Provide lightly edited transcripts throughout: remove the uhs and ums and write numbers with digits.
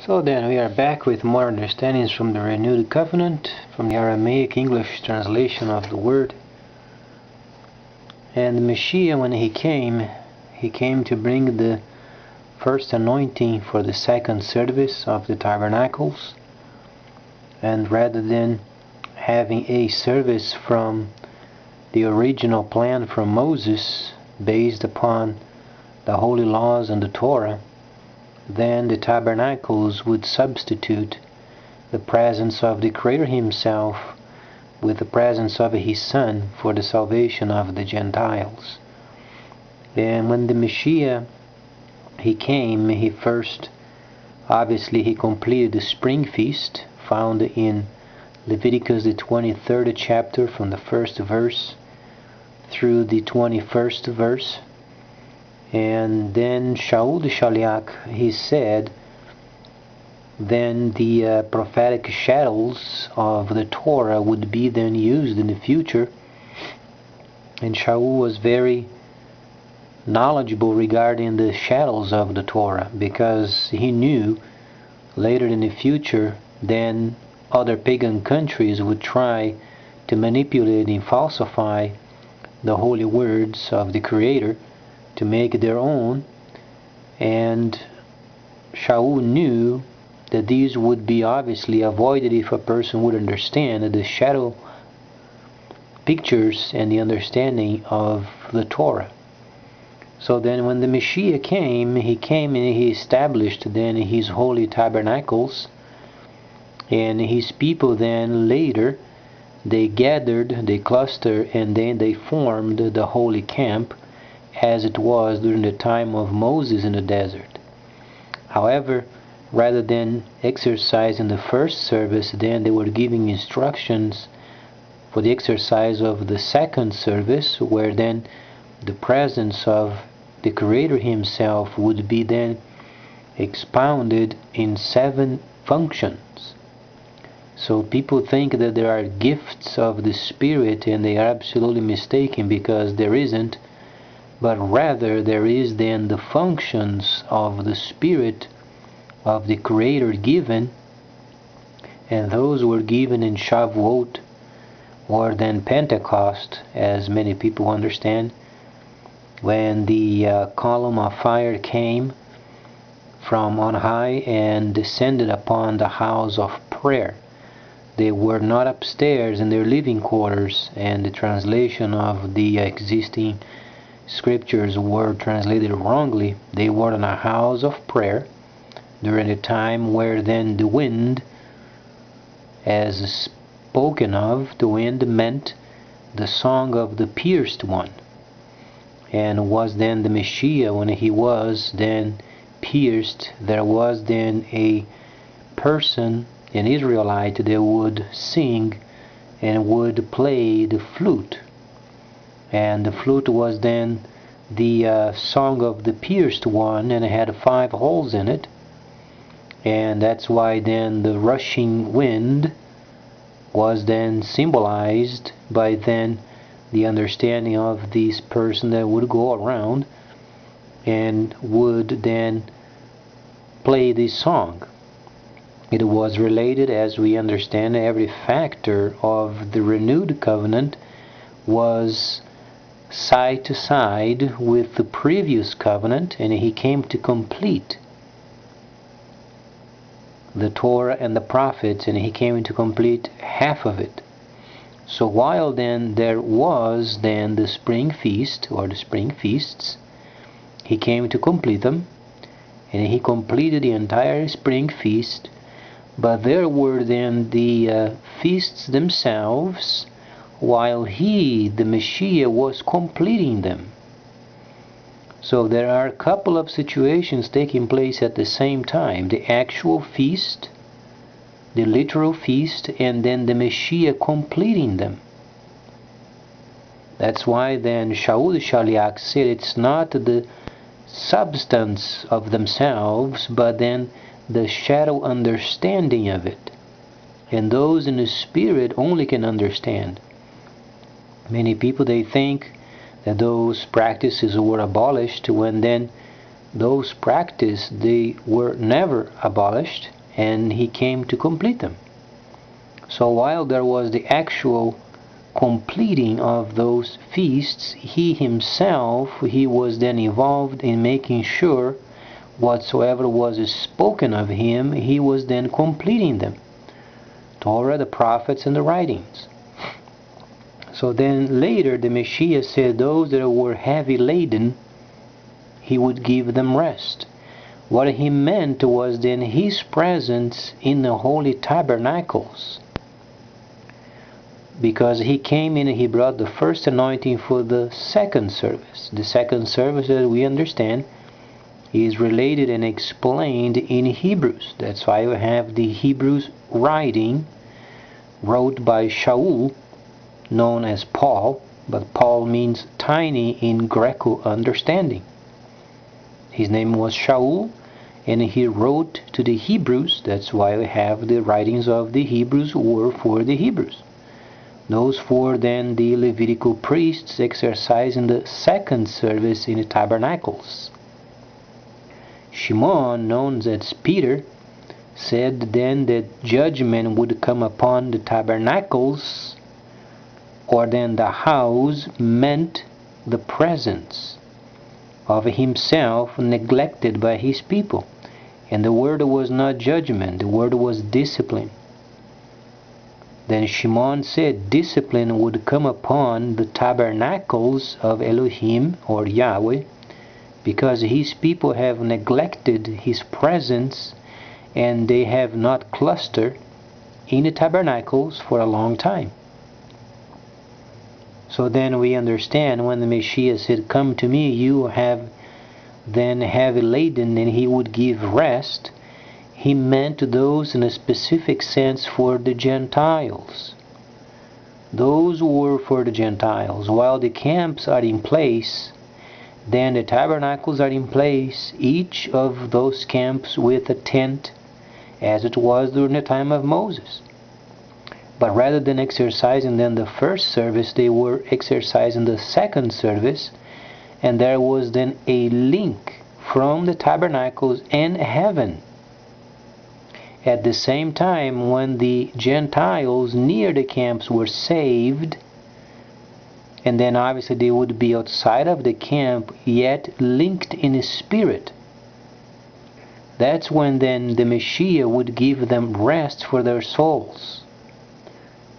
So then we are back with more understandings from the Renewed Covenant, from the Aramaic English translation of the word. And the Messiah, when he came to bring the first anointing for the second service of the tabernacles. And rather than having a service from the original plan from Moses, based upon the holy laws and the Torah, then the tabernacles would substitute the presence of the Creator himself with the presence of his Son for the salvation of the Gentiles. And when the Messiah he came, he first, obviously he completed the spring feast found in Leviticus the 23rd chapter from the 1st verse through the 21st verse. And then Shaul the Shaliach, he said, then the prophetic shadows of the Torah would be then used in the future. And Shaul was very knowledgeable regarding the shadows of the Torah, because he knew later in the future then other pagan countries would try to manipulate and falsify the holy words of the Creator to make their own. And Shaul knew that these would be obviously avoided if a person would understand the shadow pictures and the understanding of the Torah. So then when the Messiah came and he established then his holy tabernacles, and his people then later they gathered, they clustered, and then they formed the holy camp as it was during the time of Moses in the desert. However, rather than exercising the first service, then they were giving instructions for the exercise of the second service, where then the presence of the Creator himself would be then expounded in 7 functions. So people think that there are gifts of the Spirit, and they are absolutely mistaken, because there isn't, but rather there is then the functions of the Spirit of the Creator given, and those were given in Shavuot, or then Pentecost, as many people understand, when the column of fire came from on high and descended upon the house of prayer. They were not upstairs in their living quarters, and the translation of the existing scriptures were translated wrongly. They were in a house of prayer during a time where then the wind, as spoken of, the wind meant the song of the pierced one, and was then the Messiah. When he was then pierced, there was then a person, an Israelite, that would sing and would play the flute, and the flute was then the song of the pierced one, and it had 5 holes in it. And that's why then the rushing wind was then symbolized by then the understanding of this person that would go around and would then play this song. It was related, as we understand, every factor of the renewed covenant was side to side with the previous covenant, and he came to complete the Torah and the prophets, and he came to complete half of it. So while then there was then the spring feast, or the spring feasts, he came to complete them, and he completed the entire spring feast. But there were then the feasts themselves, while he, the Messiah, was completing them. So there are a couple of situations taking place at the same time: the actual feast, the literal feast, and then the Messiah completing them. That's why then Shaul the Shaliach said it's not the substance of themselves, but then the shadow understanding of it. And those in the Spirit only can understand. Many people, they think that those practices were abolished, when then those practices, they were never abolished. and he came to complete them. So while there was the actual completing of those feasts, he himself, he was then involved in making sure whatsoever was spoken of him, he was then completing them. Torah, the prophets, and the writings. So then later the Messiah said those that were heavy laden, he would give them rest. What he meant was then his presence in the holy tabernacles. Because he came in and he brought the first anointing for the second service. The second service, as we understand, is related and explained in Hebrews. That's why we have the Hebrews writing, wrote by Shaul, known as Paul, but Paul means tiny in Greco understanding. His name was Shaul, and he wrote to the Hebrews. That's why we have the writings of the Hebrews were for the Hebrews. Those for then the Levitical priests exercising the second service in the tabernacles. Shimon, known as Peter, said then that judgment would come upon the tabernacles, or then the house meant the presence of himself neglected by his people. And the word was not judgment, the word was discipline. Then Shimon said discipline would come upon the tabernacles of Elohim, or Yahweh, because his people have neglected his presence, and they have not clustered in the tabernacles for a long time. So then we understand when the Messiah said, "Come to me, you have then heavy laden, and he would give rest," he meant those in a specific sense for the Gentiles. Those were for the Gentiles. While the camps are in place, then the tabernacles are in place, each of those camps with a tent, as it was during the time of Moses. But rather than exercising then the first service, they were exercising the second service, and there was then a link from the tabernacles and heaven. At the same time, when the Gentiles near the camps were saved, and then obviously they would be outside of the camp, yet linked in a spirit, that's when then the Messiah would give them rest for their souls.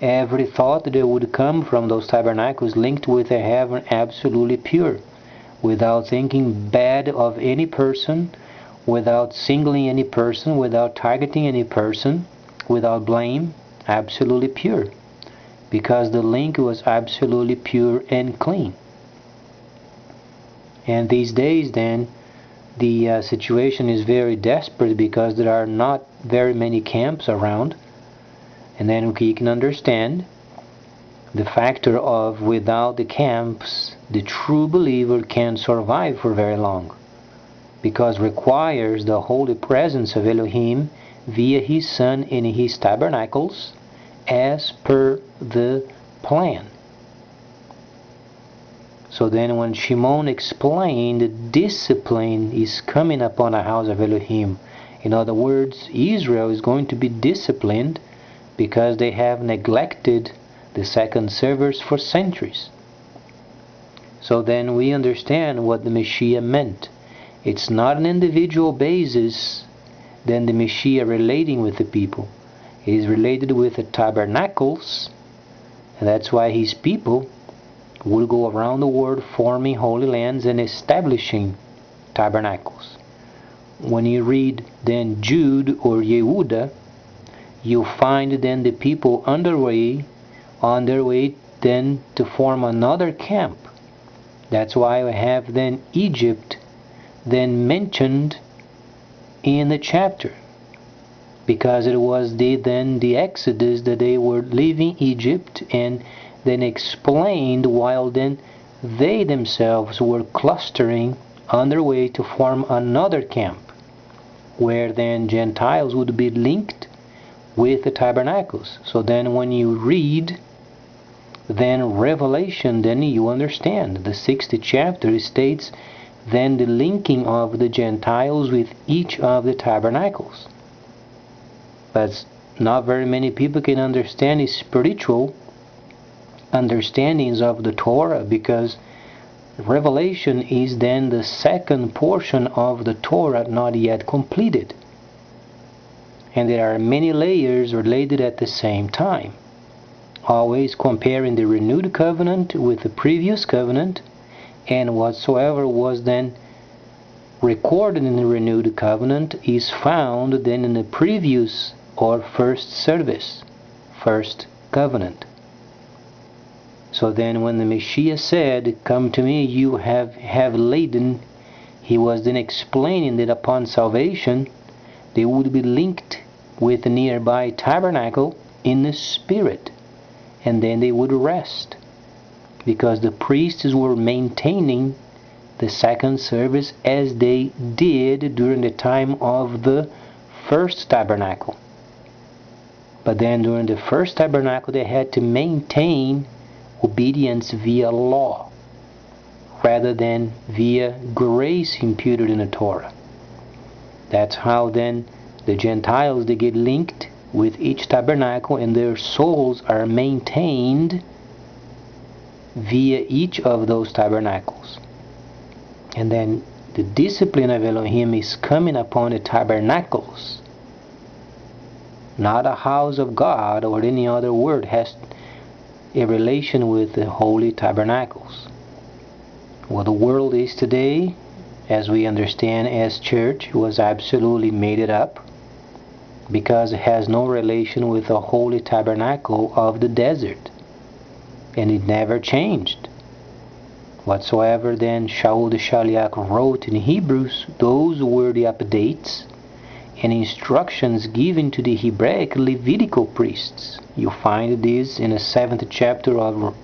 Every thought that would come from those tabernacles linked with a heaven absolutely pure, without thinking bad of any person, without singling any person, without targeting any person, without blame, absolutely pure, because the link was absolutely pure and clean. And these days then, the situation is very desperate because there are not very many camps around, and then we can understand the factor of without the camps, the true believer can't survive for very long, because requires the holy presence of Elohim via his Son in his tabernacles as per the plan. So then when Shimon explained discipline is coming upon the house of Elohim, in other words, Israel is going to be disciplined because they have neglected the second service for centuries. So then we understand what the Messiah meant. It's not an individual basis then the Messiah relating with the people. It is related with the tabernacles, and that's why his people will go around the world forming holy lands and establishing tabernacles. When you read then Jude or Yehuda, you'll find then the people on their way then to form another camp. That's why we have then Egypt then mentioned in the chapter, because it was then the Exodus that they were leaving Egypt, and then explained while then they themselves were clustering on their way to form another camp, where then Gentiles would be linked with the tabernacles. So then when you read then Revelation, then you understand the 60th chapter states then the linking of the Gentiles with each of the tabernacles. But not very many people can understand his spiritual understandings of the Torah, because Revelation is then the second portion of the Torah not yet completed. And there are many layers related at the same time, always comparing the renewed covenant with the previous covenant, and whatsoever was then recorded in the renewed covenant is found then in the previous or first service, first covenant. So then when the Messiah said, "Come to me, you have laden," he was then explaining that upon salvation they would be linked with the nearby tabernacle in the spirit, and then they would rest, because the priests were maintaining the second service as they did during the time of the first tabernacle. But then during the first tabernacle they had to maintain obedience via law rather than via grace imputed in the Torah. That's how then the Gentiles, they get linked with each tabernacle, and their souls are maintained via each of those tabernacles. And then the discipline of Elohim is coming upon the tabernacles. Not a house of God or any other word has a relation with the holy tabernacles. What the world is today, as we understand as church, was absolutely made it up, because it has no relation with the holy tabernacle of the desert, and it never changed. Whatsoever then Shaul the Shaliach wrote in Hebrews, those were the updates and instructions given to the Hebraic Levitical priests. You find this in the 7th chapter of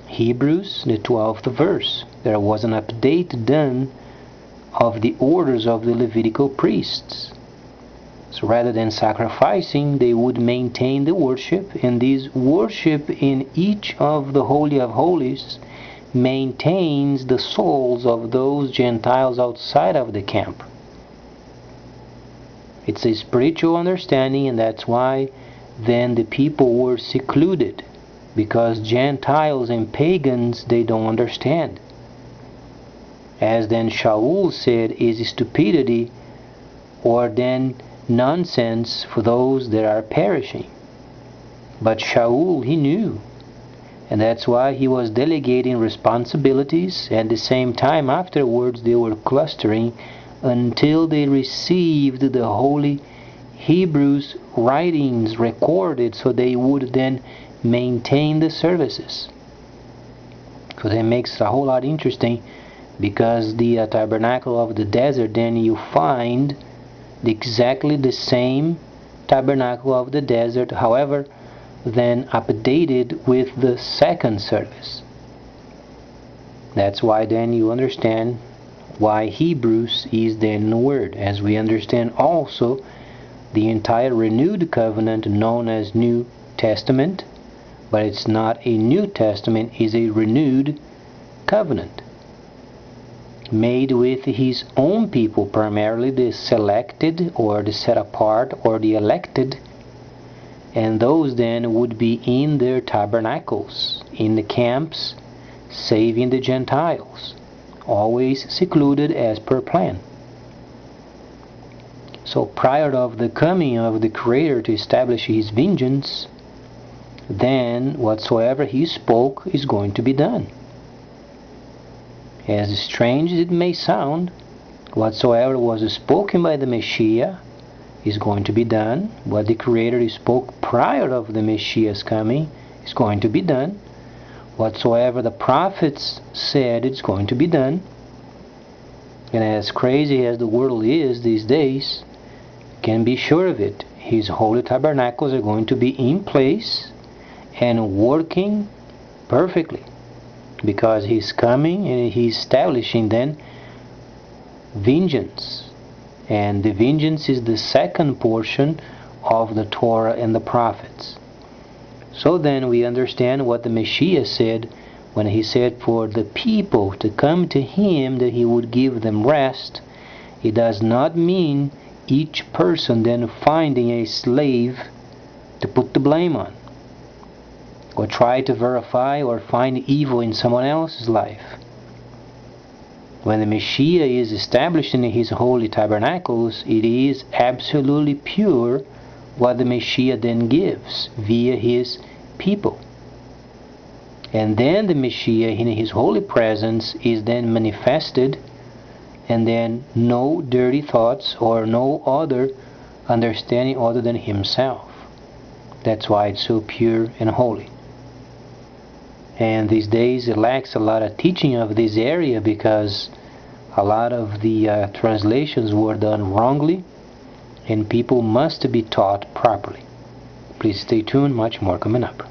Hebrews, the 12th verse. There was an update done of the orders of the Levitical priests. So rather than sacrificing, they would maintain the worship, and this worship in each of the Holy of Holies maintains the souls of those Gentiles outside of the camp. It's a spiritual understanding, and that's why then the people were secluded, because Gentiles and pagans, they don't understand. As then Shaul said, is stupidity or then nonsense for those that are perishing. But Shaul, he knew, and that's why he was delegating responsibilities, and at the same time afterwards they were clustering until they received the holy Hebrews writings recorded, so they would then maintain the services. So that makes it a whole lot interesting, because the tabernacle of the desert, then you find exactly the same tabernacle of the desert, however then updated with the second service. That's why then you understand why Hebrews is then the word, as we understand also the entire renewed covenant known as New Testament, but it's not a New Testament, it's a renewed covenant made with his own people, primarily the selected or the set apart or the elected, and those then would be in their tabernacles, in the camps, saving the Gentiles, always secluded as per plan. So prior of the coming of the Creator to establish his vengeance, then whatsoever he spoke is going to be done. As strange as it may sound, whatsoever was spoken by the Messiah is going to be done. What the Creator spoke prior of the Messiah's coming is going to be done. Whatsoever the prophets said, it's going to be done. And as crazy as the world is these days, can be sure of it, his holy tabernacles are going to be in place and working perfectly, because he's coming and he's establishing then vengeance, and the vengeance is the second portion of the Torah and the prophets. So then we understand what the Messiah said when he said for the people to come to him that he would give them rest. It does not mean each person then finding a slave to put the blame on, or try to verify or find evil in someone else's life. When the Messiah is established in his holy tabernacles, it is absolutely pure what the Messiah then gives via his people. And then the Messiah in his holy presence is then manifested, and then no dirty thoughts or no other understanding other than himself. That's why it's so pure and holy. And these days it lacks a lot of teaching of this area because a lot of the translations were done wrongly, and people must be taught properly. Please stay tuned, much more coming up.